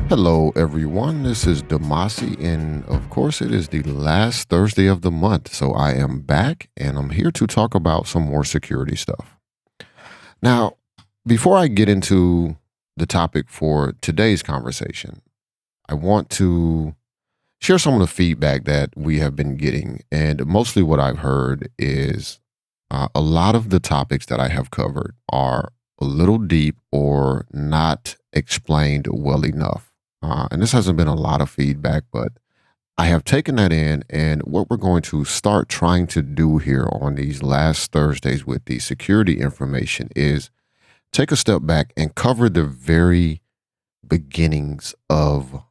Hello, everyone. This is Demasi, and of course, it is the last Thursday of the month. So I am back and I'm here to talk about some more security stuff. Now, before I get into the topic for today's conversation, I want to share some of the feedback that we have been getting. And mostly what I've heard is a lot of the topics that I have covered are a little deep or not explained well enough. And this hasn't been a lot of feedback, but I have taken that in. And what we're going to start trying to do here on these last Thursdays with the security information is take a step back and cover the very beginnings of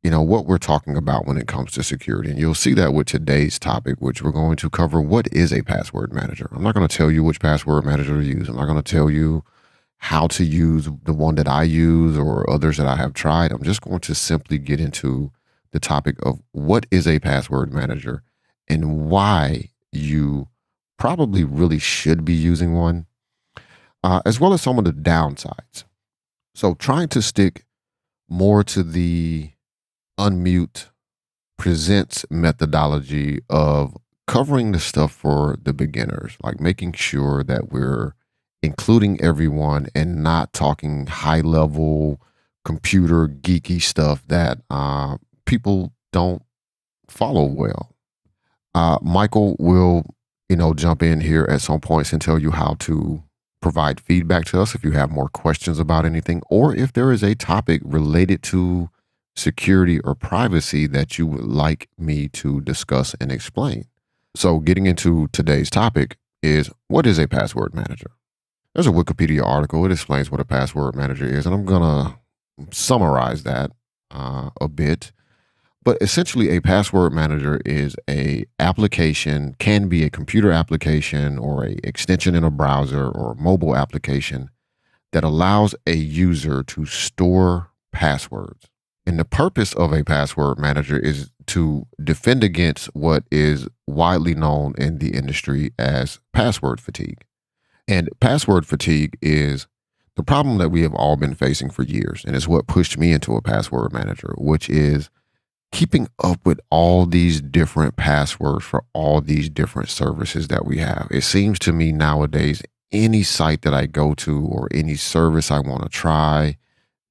what we're talking about when it comes to security. And you'll see that with today's topic, which we're going to cover what is a password manager. I'm not going to tell you which password manager to use. I'm not going to tell you how to use the one that I use or others that I have tried. I'm just going to simply get into the topic of what is a password manager and why you probably really should be using one, as well as some of the downsides. So trying to stick more to the unmute presents methodology of covering the stuff for the beginners, like making sure that we're including everyone and not talking high level computer geeky stuff that people don't follow well. Michael will, jump in here at some points and tell you how to provide feedback to us if you have more questions about anything, or if there is a topic related to security or privacy that you would like me to discuss and explain. So getting into today's topic is, what is a password manager? There's a Wikipedia article. It explains what a password manager is, and I'm going to summarize that a bit. But essentially, a password manager is a application, can be a computer application or a extension in a browser or a mobile application that allows a user to store passwords. And the purpose of a password manager is to defend against what is widely known in the industry as password fatigue. And password fatigue is the problem that we have all been facing for years. And it's what pushed me into a password manager, which is keeping up with all these different passwords for all these different services that we have. It seems to me nowadays, any site that I go to or any service I want to try,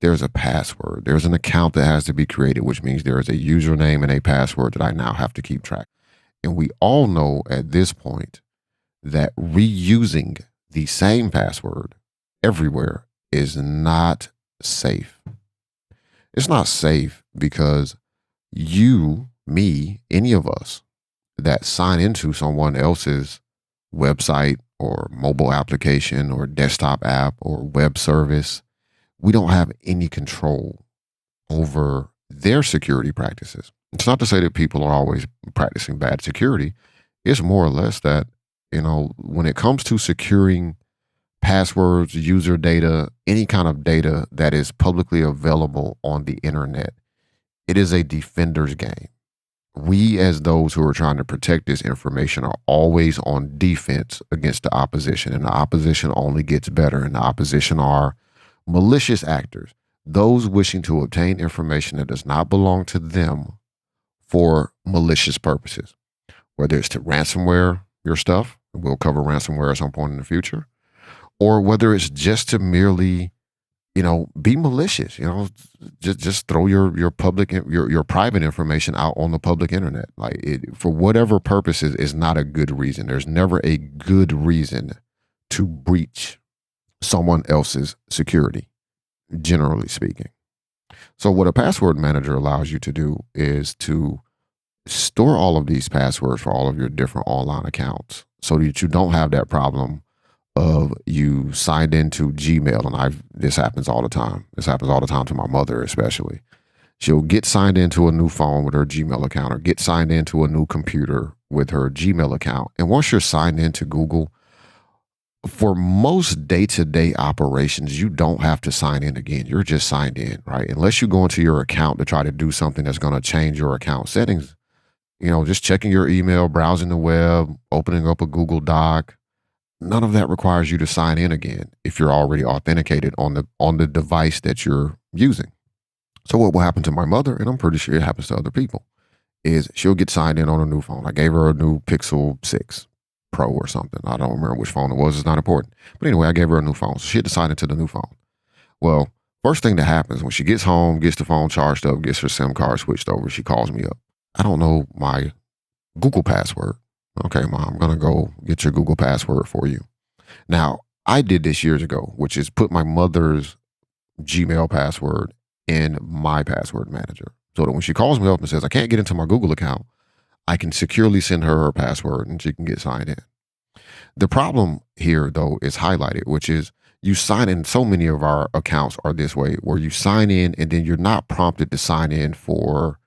there's a password. There's an account that has to be created, which means there is a username and a password that I now have to keep track. And we all know at this point that reusing the same password everywhere is not safe. It's not safe because you, me, any of us that sign into someone else's website or mobile application or desktop app or web service, we don't have any control over their security practices. It's not to say that people are always practicing bad security. It's more or less that, when it comes to securing passwords, user data, any kind of data that is publicly available on the internet, it is a defender's game. We, as those who are trying to protect this information, are always on defense against the opposition, and the opposition only gets better, and the opposition are malicious actors, those wishing to obtain information that does not belong to them for malicious purposes, whether it's to ransomware your stuff. We'll cover ransomware at some point in the future, or whether it's just to merely, be malicious, just throw your public, your private information out on the public internet. Like for whatever purposes is not a good reason. There's never a good reason to breach someone else's security, generally speaking. So what a password manager allows you to do is to store all of these passwords for all of your different online accounts so that you don't have that problem of you signed into Gmail. And this happens all the time. This happens all the time to my mother, especially. She'll get signed into a new phone with her Gmail account or get signed into a new computer with her Gmail account. And once you're signed into Google, for most day-to-day operations, you don't have to sign in again. You're just signed in, right? Unless you go into your account to try to do something that's going to change your account settings, just checking your email, browsing the web, opening up a Google Doc. None of that requires you to sign in again if you're already authenticated on the device that you're using. So what will happen to my mother, and I'm pretty sure it happens to other people, is she'll get signed in on a new phone. I gave her a new Pixel 6 Pro or something. I don't remember which phone it was. It's not important. But anyway, I gave her a new phone. So she had to sign into the new phone. Well, first thing that happens when she gets home, gets the phone charged up, gets her SIM card switched over, she calls me up. I don't know my Google password. Okay, Mom, I'm going to go get your Google password for you. Now, I did this years ago, which is put my mother's Gmail password in my password manager. So that when she calls me up and says, I can't get into my Google account, I can securely send her her password and she can get signed in. The problem here, though, is highlighted, which is you sign in. So many of our accounts are this way, where you sign in and then you're not prompted to sign in for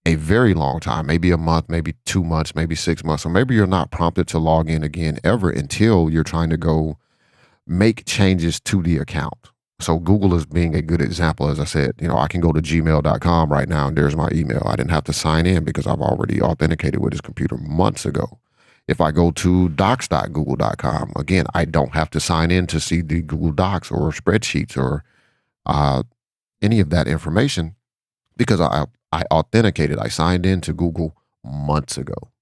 a very long time, maybe a month, maybe 2 months, maybe 6 months, or maybe you're not prompted to log in again ever until you're trying to go make changes to the account. So Google is being a good example. As I said, I can go to gmail.com right now and there's my email. I didn't have to sign in because I've already authenticated with this computer months ago. If I go to docs.google.com, again, I don't have to sign in to see the Google Docs or spreadsheets or any of that information because I authenticated. I signed in to Google months ago.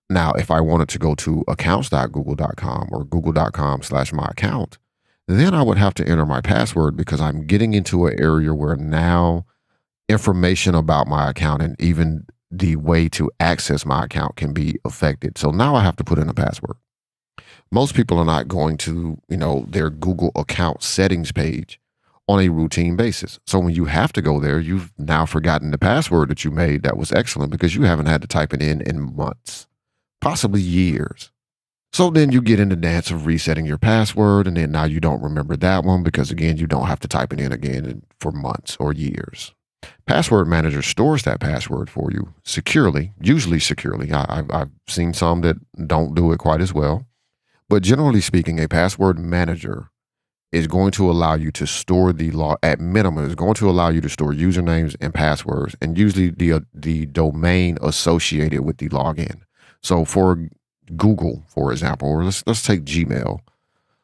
Now, if I wanted to go to accounts.google.com or google.com/my account, then I would have to enter my password because I'm getting into an area where now information about my account and even the way to access my account can be affected. So now I have to put in a password. Most people are not going to, their Google account settings page on a routine basis. So when you have to go there, you've now forgotten the password that you made that was excellent because you haven't had to type it in months, possibly years. So then you get in the dance of resetting your password, and then now you don't remember that one because, again, you don't have to type it in again for months or years. Password Manager stores that password for you securely, usually securely. I've seen some that don't do it quite as well. But generally speaking, a Password Manager is going to allow you to store at minimum, is going to allow you to store usernames and passwords, and usually the domain associated with the login. So for Google, for example, or let's take Gmail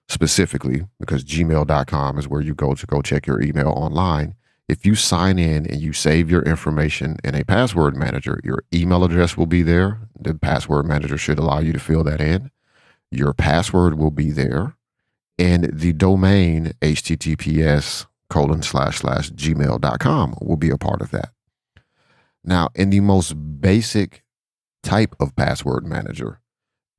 specifically, because gmail.com is where you go to go check your email online. If you sign in and you save your information in a password manager, your email address will be there. The password manager should allow you to fill that in. Your password will be there. And the domain https://gmail.com will be a part of that. Now, in the most basic type of password manager,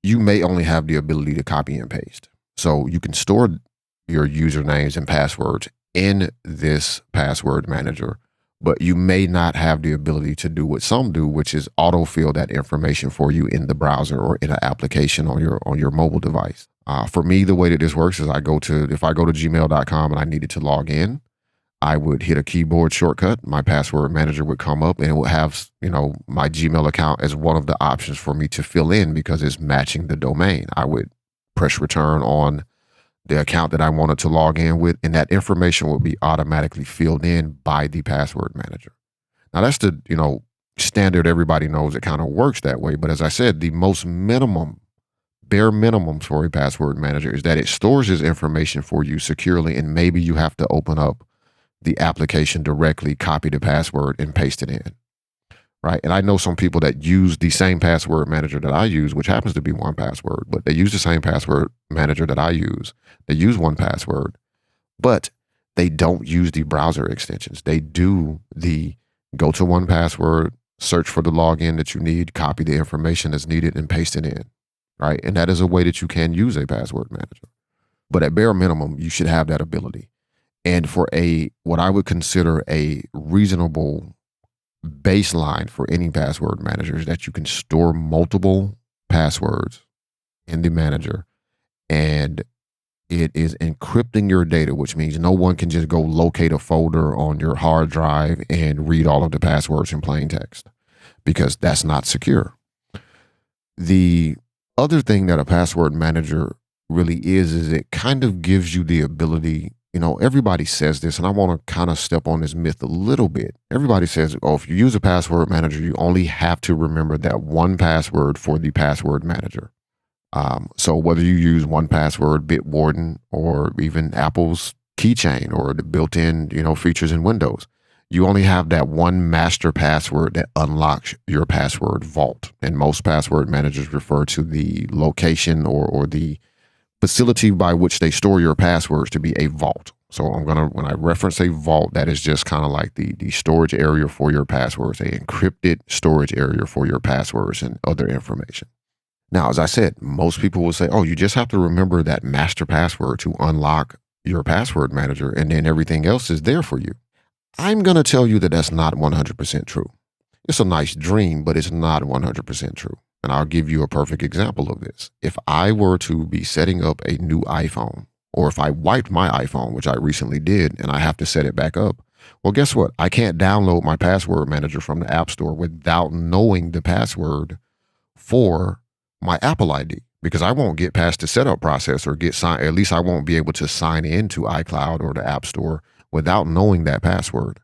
you may only have the ability to copy and paste. So you can store your usernames and passwords in this password manager, but you may not have the ability to do what some do, which is autofill that information for you in the browser or in an application on your mobile device. For me, the way that this works is if I go to gmail.com and I needed to log in, I would hit a keyboard shortcut. My password manager would come up and it would have, my Gmail account as one of the options for me to fill in because it's matching the domain. I would press return on the account that I wanted to log in with, and that information would be automatically filled in by the password manager. Now that's the, standard. Everybody knows it kind of works that way. But as I said, the most bare minimum for a password manager is that it stores this information for you securely, and maybe you have to open up the application directly, copy the password and paste it in, right? And I know some people that use the same password manager that I use, which happens to be 1Password, but they use the same password manager that I use. They use 1Password, but they don't use the browser extensions. They do the go to 1Password, search for the login that you need, copy the information that's needed and paste it in, right? And that is a way that you can use a password manager. But at bare minimum, you should have that ability. And for what I would consider a reasonable baseline for any password manager is that you can store multiple passwords in the manager, and it is encrypting your data, which means no one can just go locate a folder on your hard drive and read all of the passwords in plain text, because that's not secure. The other thing that a password manager really is it kind of gives you the ability. Everybody says this, and I want to kind of step on this myth a little bit. Everybody says, if you use a password manager, you only have to remember that one password for the password manager. So whether you use 1Password, Bitwarden, or even Apple's Keychain or the built-in, features in Windows, You only have that one master password that unlocks your password vault. And most password managers refer to the location or the facility by which they store your passwords to be a vault. So when I reference a vault, that is just kind of like the storage area for your passwords, a encrypted storage area for your passwords and other information. Now, as I said, most people will say, oh, you just have to remember that master password to unlock your password manager, and then everything else is there for you. I'm going to tell you that that's not 100% true. It's a nice dream, but it's not 100% true. And I'll give you a perfect example of this. If I were to be setting up a new iPhone, or if I wiped my iPhone, which I recently did, and I have to set it back up, well, guess what? I can't download my password manager from the App Store without knowing the password for my Apple ID, because I won't get past the setup process or at least I won't be able to sign into iCloud or the App Store without knowing that password.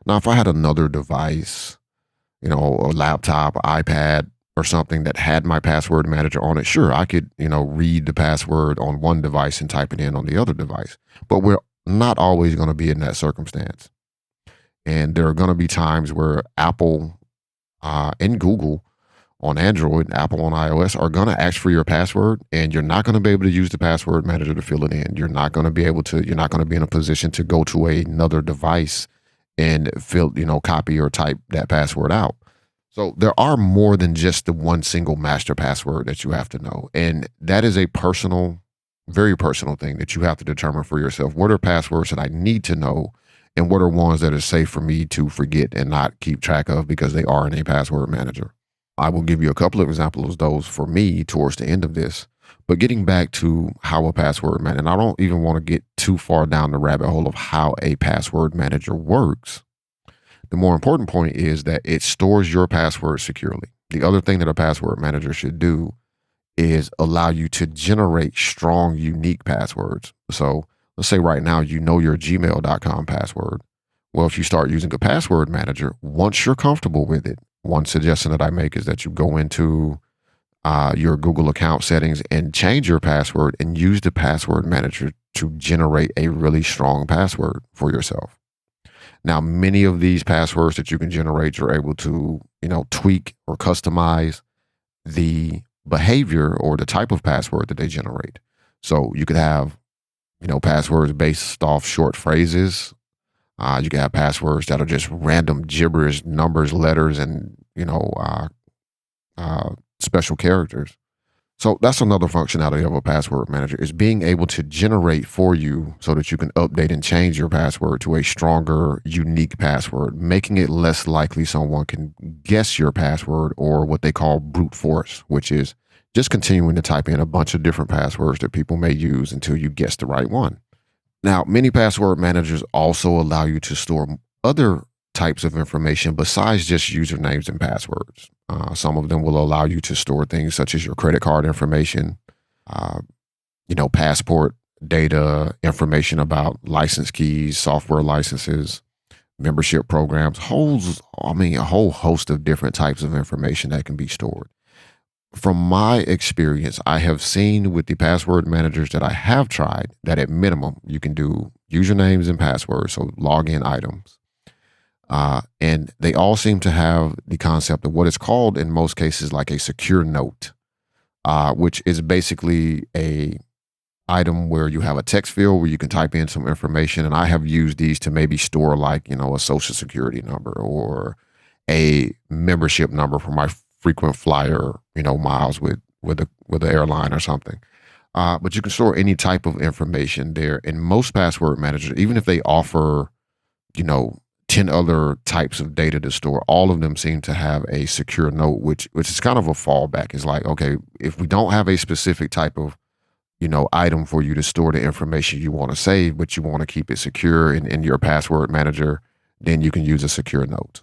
Now, if I had another device, a laptop, iPad, or something that had my password manager on it, sure, I could, read the password on one device and type it in on the other device. But we're not always going to be in that circumstance. And there are going to be times where Apple and Google on Android and Apple on iOS are going to ask for your password, and you're not going to be able to use the password manager to fill it in. You're not going to be in a position to go to another device and copy or type that password out. So there are more than just the one single master password that you have to know. And that is a very personal thing that you have to determine for yourself. What are passwords that I need to know, and what are ones that are safe for me to forget and not keep track of because they are in a password manager? I will give you a couple of examples of those for me towards the end of this. But getting back to how a password manager, and I don't even want to get too far down the rabbit hole of how a password manager works. The more important point is that it stores your password securely. The other thing that a password manager should do is allow you to generate strong, unique passwords. So let's say right now, your gmail.com password. Well, if you start using a password manager, once you're comfortable with it, one suggestion that I make is that you go into your Google account settings and change your password and use the password manager to generate a really strong password for yourself. Now, many of these passwords that you can generate, you're able to, tweak or customize the behavior or the type of password that they generate. So you could have, passwords based off short phrases. You can have passwords that are just random gibberish, numbers, letters, and, special characters. So that's another functionality of a password manager, is being able to generate for you so that you can update and change your password to a stronger, unique password, making it less likely someone can guess your password, or what they call brute force, which is just continuing to type in a bunch of different passwords that people may use until you guess the right one. Now, many password managers also allow you to store other types of information besides just usernames and passwords. Some of them will allow you to store things such as your credit card information, passport data, information about license keys, software licenses, membership programs, a whole host of different types of information that can be stored. From my experience, I have seen with the password managers that I have tried that at minimum, you can do usernames and passwords, so login items. And they all seem to have the concept of what is called in most cases like a secure note, which is basically a item where you have a text field where you can type in some information. And I have used these to maybe store a social security number or a membership number for my frequent flyer, miles with the airline or something. But you can store any type of information there. And most password managers, even if they offer, 10 other types of data to store, all of them seem to have a secure note, which is kind of a fallback. It's like, okay, if we don't have a specific type of, item for you to store the information you want to save, but you want to keep it secure in your password manager, then you can use a secure note.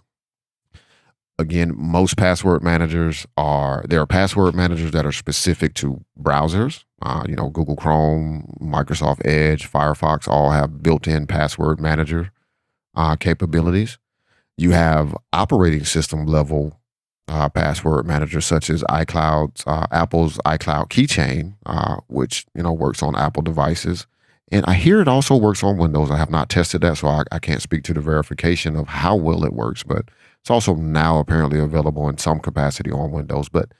Again, most password managers there are password managers that are specific to browsers. Google Chrome, Microsoft Edge, Firefox all have built-in password manager capabilities. You have operating system level password managers such as iCloud's Apple's iCloud Keychain, which works on Apple devices, And I hear it also works on Windows. I have not tested that, so I can't speak to the verification of how well it works, but it's also now apparently available in some capacity on Windows. But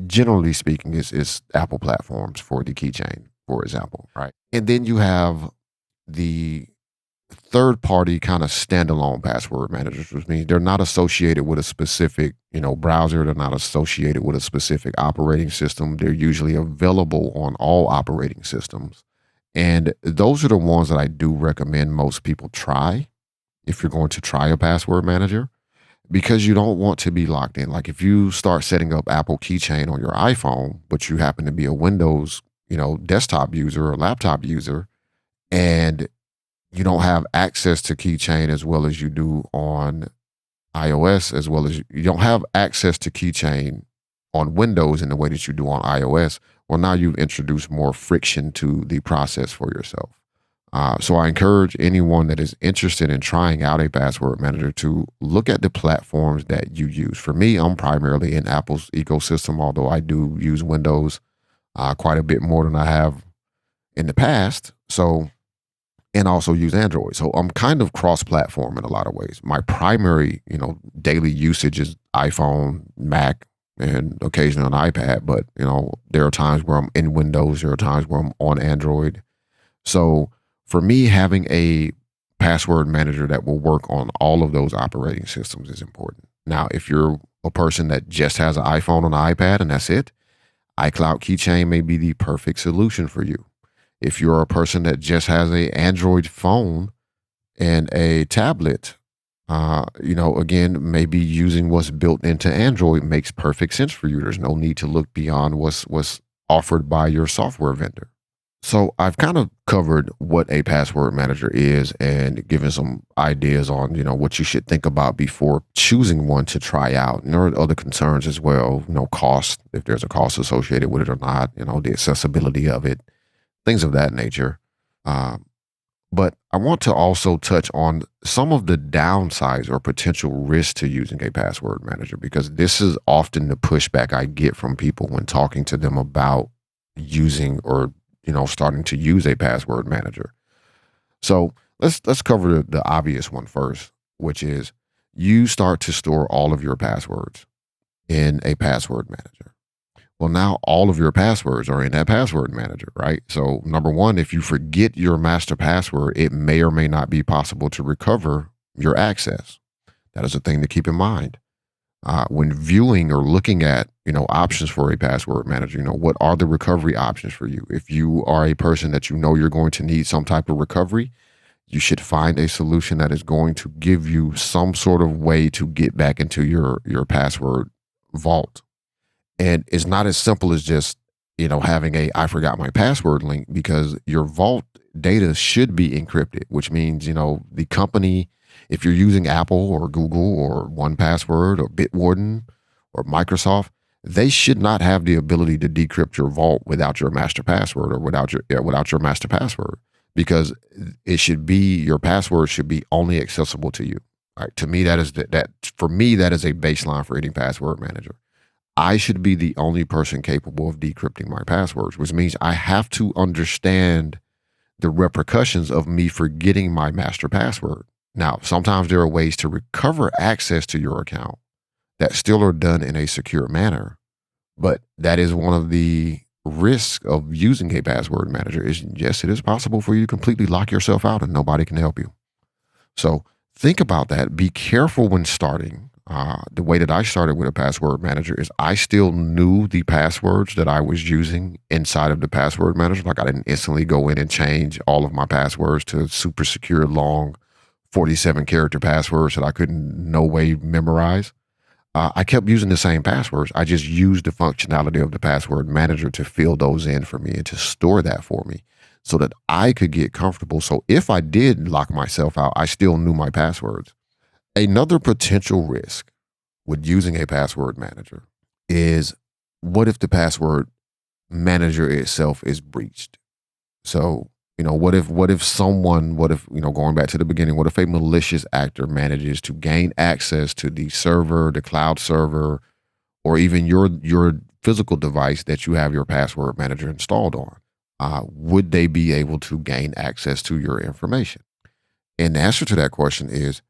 generally speaking, it's Apple platforms for the keychain, for example, right? And then you have the third party kind of standalone password managers, which means they're not associated with a specific, browser. They're not associated with a specific operating system. They're usually available on all operating systems. And those are the ones that I do recommend most people try if you're going to try a password manager, because you don't want to be locked in. Like if you start setting up Apple Keychain on your iPhone, but you happen to be a Windows, desktop user or laptop user, and you don't have access to Keychain as well as you do on iOS, as well as you don't have access to Keychain on Windows in the way that you do on iOS. Well, now you've introduced more friction to the process for yourself. So I encourage anyone that is interested in trying out a password manager to look at the platforms that you use. For me, I'm primarily in Apple's ecosystem, although I do use Windows quite a bit more than I have in the past. So, and also use Android. So I'm kind of cross-platform in a lot of ways. My primary, daily usage is iPhone, Mac, and occasionally an iPad. But, there are times where I'm in Windows. There are times where I'm on Android. So for me, having a password manager that will work on all of those operating systems is important. Now, if you're a person that just has an iPhone and an iPad and that's it, iCloud Keychain may be the perfect solution for you. If you're a person that just has a Android phone and a tablet, again, maybe using what's built into Android makes perfect sense for you. There's no need to look beyond what's offered by your software vendor. So I've kind of covered what a password manager is and given some ideas on, what you should think about before choosing one to try out. And there are other concerns as well, cost, if there's a cost associated with it or not, the accessibility of it, things of that nature. But I want to also touch on some of the downsides or potential risks to using a password manager, because this is often the pushback I get from people when talking to them about using or, starting to use a password manager. So let's cover the obvious one first, which is you start to store all of your passwords in a password manager. Well, now all of your passwords are in that password manager, right? So number one, if you forget your master password, it may or may not be possible to recover your access. That is a thing to keep in mind. When viewing or looking at, options for a password manager, what are the recovery options for you? If you are a person that you're going to need some type of recovery, you should find a solution that is going to give you some sort of way to get back into your password vault. And it's not as simple as just, having a I forgot my password link, because your vault data should be encrypted, which means, the company, if you're using Apple or Google or 1Password or Bitwarden or Microsoft, they should not have the ability to decrypt your vault without your master password or without your master password, because your password should be only accessible to you. All right. To me, for me, that is a baseline for any password manager. I should be the only person capable of decrypting my passwords, which means I have to understand the repercussions of me forgetting my master password. Now, sometimes there are ways to recover access to your account that still are done in a secure manner, but that is one of the risks of using a password manager. Is yes, it is possible for you to completely lock yourself out and nobody can help you. So think about that. Be careful when starting. The way that I started with a password manager is I still knew the passwords that I was using inside of the password manager. Like I didn't instantly go in and change all of my passwords to super secure, long 47 character passwords that I couldn't no way memorize. I kept using the same passwords. I just used the functionality of the password manager to fill those in for me and to store that for me so that I could get comfortable. So if I did lock myself out, I still knew my passwords. Another potential risk with using a password manager is, what if the password manager itself is breached? So, what if going back to the beginning, what if a malicious actor manages to gain access to the server, the cloud server, or even your physical device that you have your password manager installed on? would they be able to gain access to your information? And the answer to that question is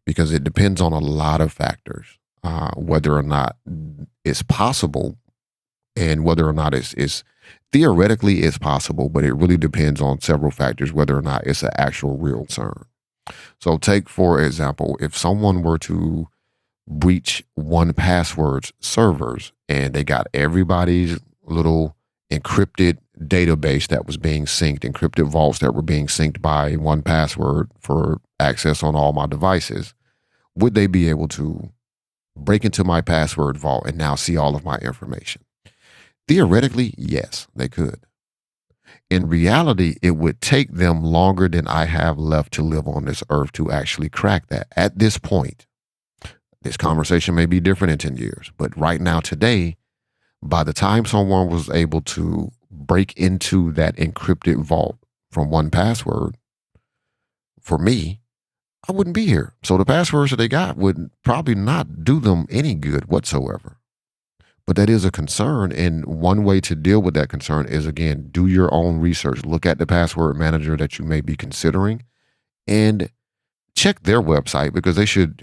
because it depends on a lot of factors, whether or not it's possible and whether or not it's theoretically it's possible, but it really depends on several factors, whether or not it's an actual real concern. So take, for example, if someone were to breach 1Password's servers and they got everybody's little encrypted database that was being synced, encrypted vaults that were being synced by 1Password for access on all my devices, would they be able to break into my password vault and now see all of my information? Theoretically, yes, they could. In reality, it would take them longer than I have left to live on this earth to actually crack that. At this point, this conversation may be different in 10 years, but right now, today, by the time someone was able to break into that encrypted vault from 1Password, for me, I wouldn't be here. So the passwords that they got would probably not do them any good whatsoever. But that is a concern. And one way to deal with that concern is, again, do your own research. Look at the password manager that you may be considering and check their website, because they should,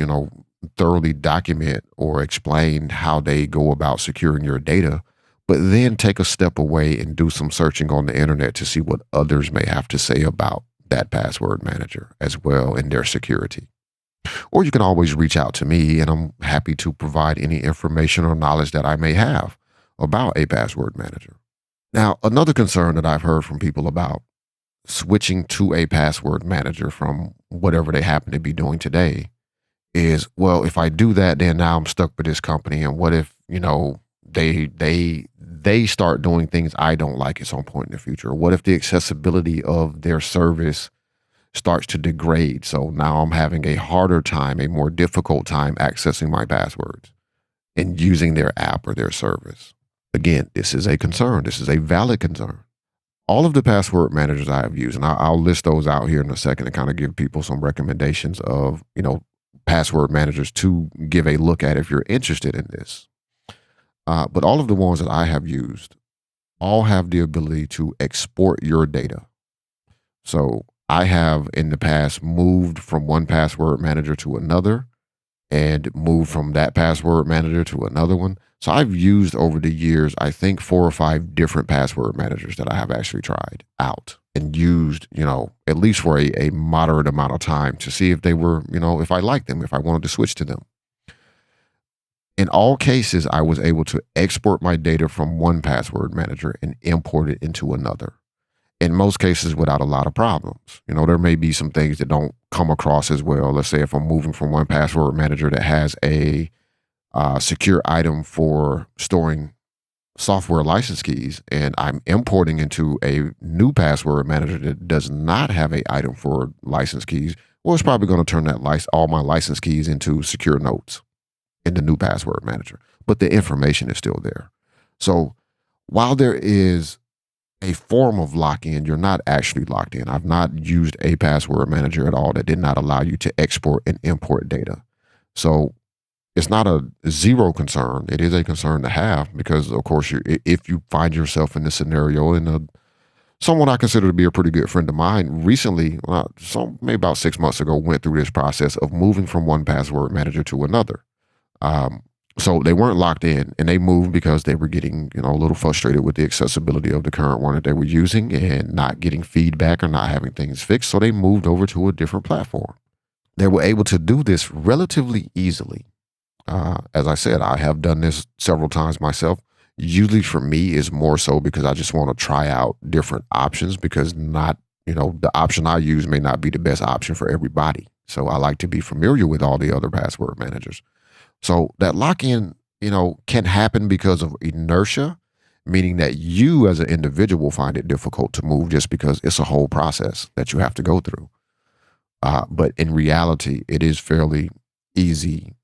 thoroughly document or explain how they go about securing your data. But then take a step away and do some searching on the internet to see what others may have to say about that password manager as well and their security. Or you can always reach out to me, and I'm happy to provide any information or knowledge that I may have about a password manager. Now, another concern that I've heard from people about switching to a password manager from whatever they happen to be doing today is, well, if I do that, then now I'm stuck with this company. And what if, they start doing things I don't like at some point in the future? What if the accessibility of their service starts to degrade? So now I'm having a harder time, a more difficult time accessing my passwords and using their app or their service. Again, this is a concern. This is a valid concern. All of the password managers I have used, and I'll list those out here in a second to kind of give people some recommendations of, password managers to give a look at if you're interested in this. But all of the ones that I have used all have the ability to export your data. So I have in the past moved from one password manager to another and moved from that password manager to another one. So I've used over the years, I think 4 or 5 different password managers that I have actually tried out and used, at least for a moderate amount of time to see if they were, if I liked them, if I wanted to switch to them. In all cases, I was able to export my data from one password manager and import it into another. In most cases, without a lot of problems. There may be some things that don't come across as well. Let's say if I'm moving from one password manager that has a secure item for storing software license keys, and I'm importing into a new password manager that does not have a item for license keys, well, it's probably going to turn all my license keys into secure notes in the new password manager. But the information is still there. So while there is a form of lock-in, you're not actually locked in. I've not used a password manager at all that did not allow you to export and import data. So it's not a zero concern. It is a concern to have because, of course, if you find yourself in this scenario, and someone I consider to be a pretty good friend of mine recently, maybe about 6 months ago, went through this process of moving from one password manager to another. So they weren't locked in, and they moved because they were getting, a little frustrated with the accessibility of the current one that they were using and not getting feedback or not having things fixed. So they moved over to a different platform. They were able to do this relatively easily. As I said, I have done this several times myself. Usually for me is more so because I just want to try out different options because the option I use may not be the best option for everybody. So I like to be familiar with all the other password managers. So that lock-in, can happen because of inertia, meaning that you as an individual find it difficult to move just because it's a whole process that you have to go through. But in reality, it is fairly easy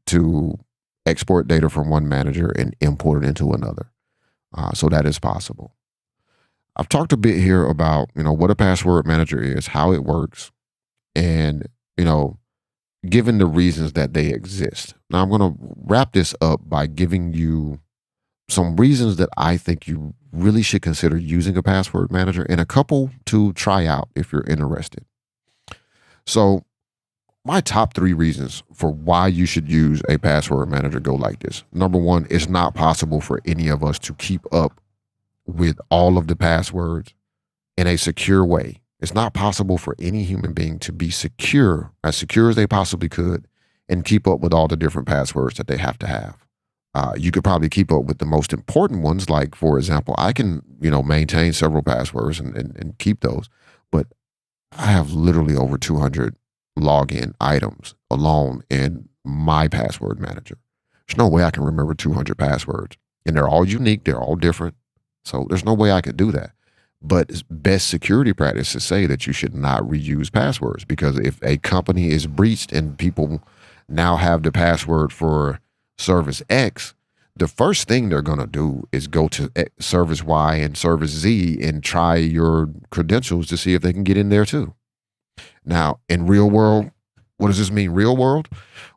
to export data from one manager and import it into another. So that is possible. I've talked a bit here about, what a password manager is, how it works, and, given the reasons that they exist. Now I'm going to wrap this up by giving you some reasons that I think you really should consider using a password manager, and a couple to try out if you're interested. So, my top three reasons for why you should use a password manager go like this. Number one, it's not possible for any of us to keep up with all of the passwords in a secure way. It's not possible for any human being to be secure as they possibly could, and keep up with all the different passwords that they have to have. You could probably keep up with the most important ones. Like, for example, I can, maintain several passwords and keep those, but I have literally over 200 login items alone in my password manager. There's no way I can remember 200 passwords, and they're all unique. They're all different. So there's no way I could do that. But it's best security practices say that you should not reuse passwords, because if a company is breached and people now have the password for service X, the first thing they're going to do is go to service Y and service Z and try your credentials to see if they can get in there too. Now, in real world, what does this mean, real world?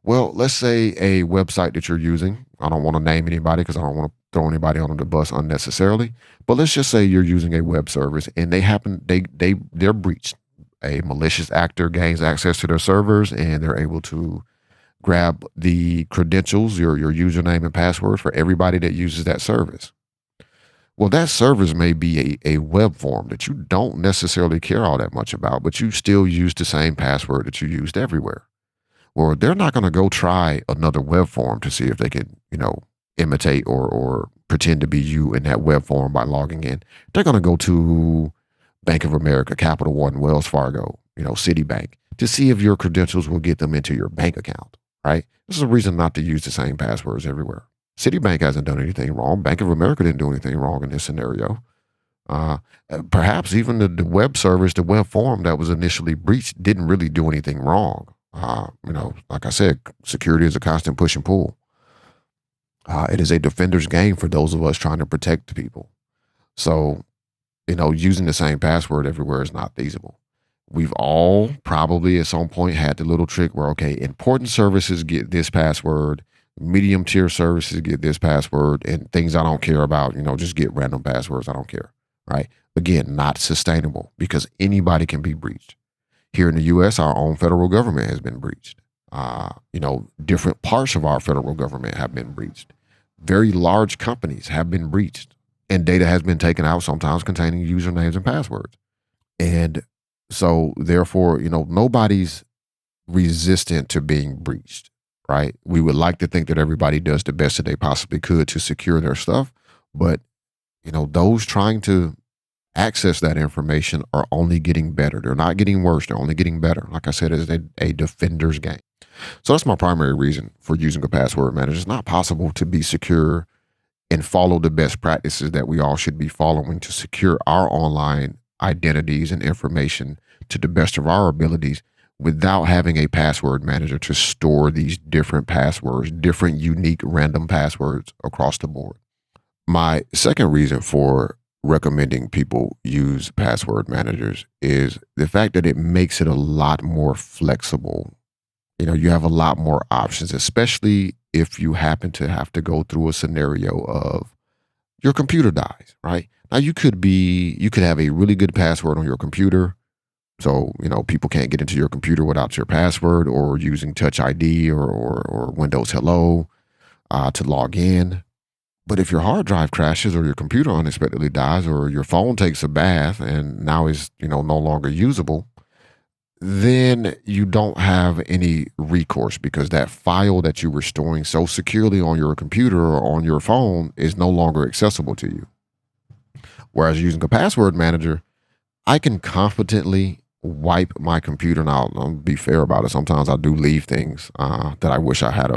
Well, let's say a website that you're using. I don't want to name anybody because I don't want to throw anybody under the bus unnecessarily. But let's just say you're using a web service and they're breached. A malicious actor gains access to their servers and they're able to grab the credentials, your username and password for everybody that uses that service. Well, that service may be a web form that you don't necessarily care all that much about, but you still use the same password that you used everywhere. Well, they're not going to go try another web form to see if they can, imitate or pretend to be you in that web form by logging in. They're going to go to Bank of America, Capital One, Wells Fargo, Citibank, to see if your credentials will get them into your bank account, right? This is a reason not to use the same passwords everywhere. Citibank hasn't done anything wrong. Bank of America didn't do anything wrong in this scenario. Uh, Perhaps even the web service, the web form that was initially breached didn't really do anything wrong. Like I said, security is a constant push and pull. It is a defender's game for those of us trying to protect the people. So, using the same password everywhere is not feasible. We've all probably at some point had the little trick where, okay, important services get this password, medium tier services get this password, and things I don't care about, just get random passwords. I don't care, right? Again, not sustainable because anybody can be breached. Here in the U.S., our own federal government has been breached. Different parts of our federal government have been breached. Very large companies have been breached, and data has been taken out, sometimes containing usernames and passwords. And so, therefore, nobody's resistant to being breached, right? We would like to think that everybody does the best that they possibly could to secure their stuff, but those trying to access that information are only getting better. They're not getting worse. They're only getting better. Like I said, it's a defender's game. So that's my primary reason for using a password manager. It's not possible to be secure and follow the best practices that we all should be following to secure our online identities and information to the best of our abilities without having a password manager to store these different passwords, different unique random passwords across the board. My second reason for recommending people use password managers is the fact that it makes it a lot more flexible. You have a lot more options, especially if you happen to have to go through a scenario of your computer dies, right? Now you could have a really good password on your computer. So, people can't get into your computer without your password or using Touch ID or Windows Hello to log in. But if your hard drive crashes or your computer unexpectedly dies or your phone takes a bath and now is, no longer usable, then you don't have any recourse because that file that you were storing so securely on your computer or on your phone is no longer accessible to you. Whereas using a password manager, I can confidently wipe my computer. Now, I'll be fair about it. Sometimes I do leave things that I wish I had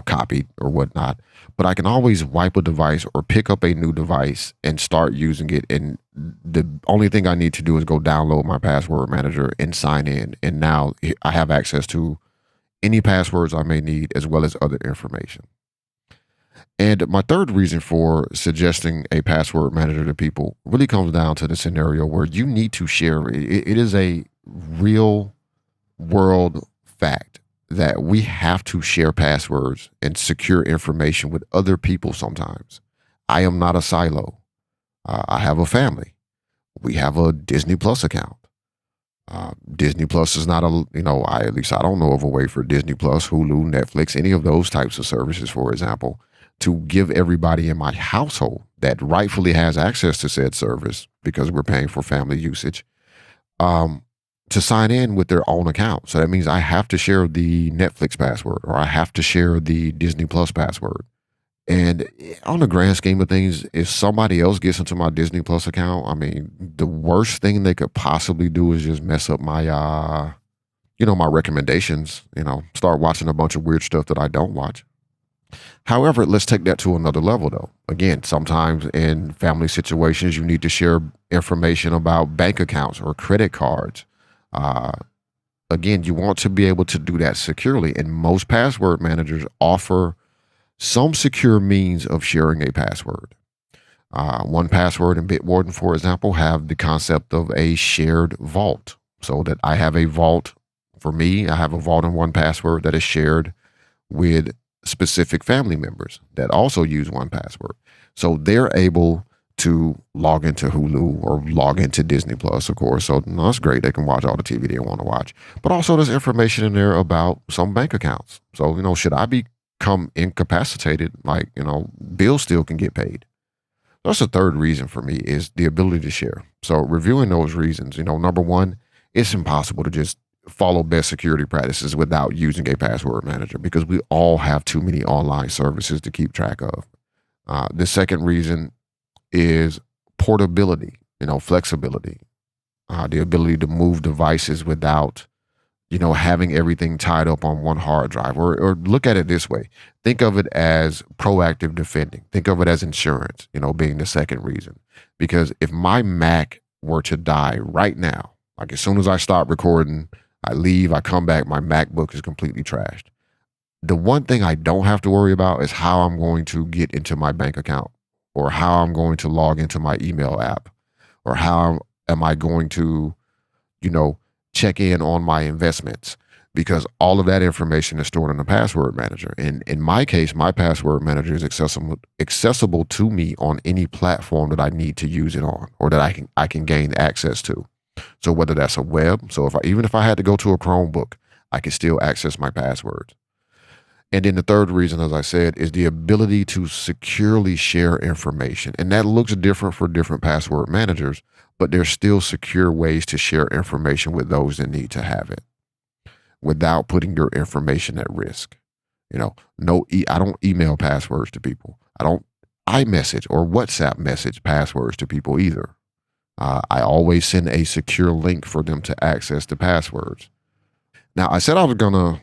copied or whatnot. But I can always wipe a device or pick up a new device and start using it. And the only thing I need to do is go download my password manager and sign in. And now I have access to any passwords I may need as well as other information. And my third reason for suggesting a password manager to people really comes down to the scenario where you need to share. It is a real world fact that we have to share passwords and secure information with other people sometimes. I am not a silo. I have a family. We have a Disney Plus account. Disney Plus is not a, at least I don't know of a way for Disney Plus, Hulu, Netflix, any of those types of services, for example, to give everybody in my household that rightfully has access to said service because we're paying for family usage, um, to sign in with their own account. So that means I have to share the Netflix password or I have to share the Disney Plus password. And on the grand scheme of things, if somebody else gets into my Disney Plus account, I mean, the worst thing they could possibly do is just mess up my, my recommendations. Start watching a bunch of weird stuff that I don't watch. However, let's take that to another level, though. Again, sometimes in family situations, you need to share information about bank accounts or credit cards. Uh, Again, you want to be able to do that securely, and most password managers offer some secure means of sharing a password. One Password and Bitwarden, for example, have the concept of a shared vault. So that I have a vault for me, I have a vault in One Password that is shared with specific family members that also use One Password. So they're able to log into Hulu or log into Disney Plus, of course. So that's great. They can watch all the TV they want to watch. But also there's information in there about some bank accounts. So, should I become incapacitated, bills still can get paid. That's the third reason for me is the ability to share. So reviewing those reasons, number one, it's impossible to just follow best security practices without using a password manager because we all have too many online services to keep track of. The second reason is portability, flexibility, the ability to move devices without, having everything tied up on one hard drive. Or look at it this way. Think of it as proactive defending. Think of it as insurance, being the second reason. Because if my Mac were to die right now, like as soon as I stop recording, I leave, I come back, my MacBook is completely trashed. The one thing I don't have to worry about is how I'm going to get into my bank account or how I'm going to log into my email app or how am I going to, you know, check in on my investments because all of that information is stored in a password manager. And in my case, my password manager is accessible to me on any platform that I need to use it on or that I can gain access to. So whether that's a web, so even if I had to go to a Chromebook, I can still access my passwords. And then the third reason, as I said, is the ability to securely share information. And that looks different for different password managers, but there's still secure ways to share information with those that need to have it without putting your information at risk. I don't email passwords to people. I don't iMessage or WhatsApp message passwords to people either. I always send a secure link for them to access the passwords. Now, I said I was going to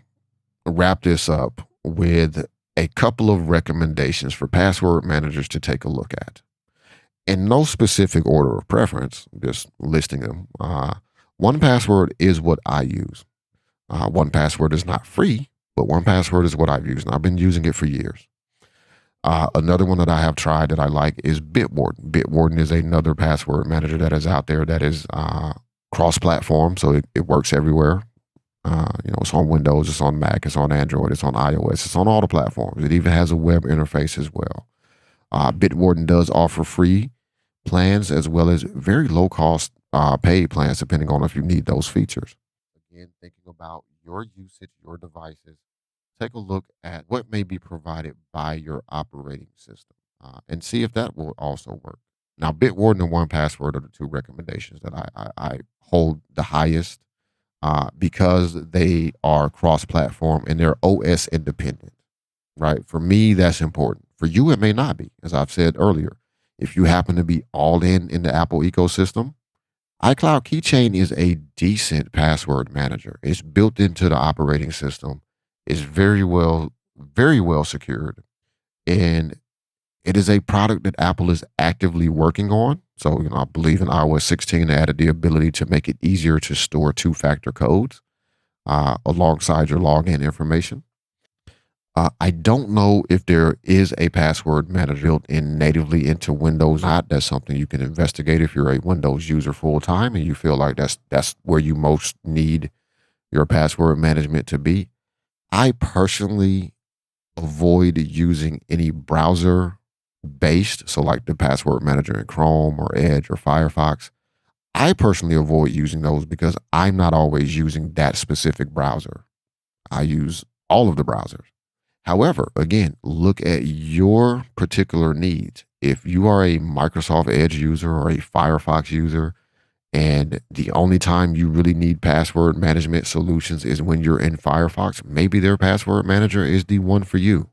wrap this up with a couple of recommendations for password managers to take a look at. In no specific order of preference, just listing them. One Password is what I use. One Password is not free, but One Password is what I've used, and I've been using it for years. Another one that I have tried that I like is Bitwarden. Bitwarden is another password manager that is out there that is cross-platform, so it works everywhere. It's on Windows, it's on Mac, it's on Android, it's on iOS, it's on all the platforms. It even has a web interface as well. Bitwarden does offer free plans as well as very low cost paid plans, depending on if you need those features. Again, thinking about your usage, your devices, take a look at what may be provided by your operating system and see if that will also work. Now, Bitwarden and One Password are the two recommendations that I hold the highest because they are cross-platform and they're OS independent, right? For me, that's important. For you, it may not be. As I've said earlier, if you happen to be all in the Apple ecosystem, iCloud Keychain is a decent password manager. It's built into the operating system. It's very well secured, and it is a product that Apple is actively working on. So, I believe in iOS 16 they added the ability to make it easier to store two-factor codes alongside your login information. I don't know if there is a password manager built in natively into Windows. Not that's something you can investigate if you're a Windows user full time and you feel like that's where you most need your password management to be. I personally avoid using any browser based, so like the password manager in Chrome or Edge or Firefox, I personally avoid using those because I'm not always using that specific browser. I use all of the browsers. However, again, look at your particular needs. If you are a Microsoft Edge user or a Firefox user, and the only time you really need password management solutions is when you're in Firefox, maybe their password manager is the one for you.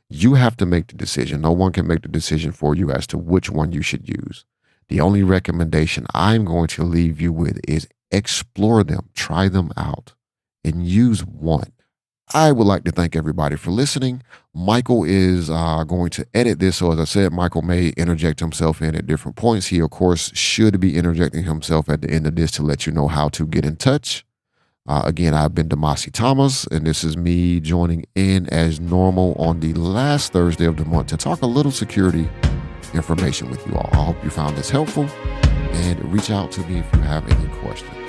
You have to make the decision. No one can make the decision for you as to which one you should use. The only recommendation I'm going to leave you with is explore them, try them out, and use one. I would like to thank everybody for listening. Michael is going to edit this. So, as I said, Michael may interject himself in at different points. He, of course, should be interjecting himself at the end of this to let you know how to get in touch. Again, I've been Demasi Thomas, and this is me joining in as normal on the last Thursday of the month to talk a little security information with you all. I hope you found this helpful, and reach out to me if you have any questions.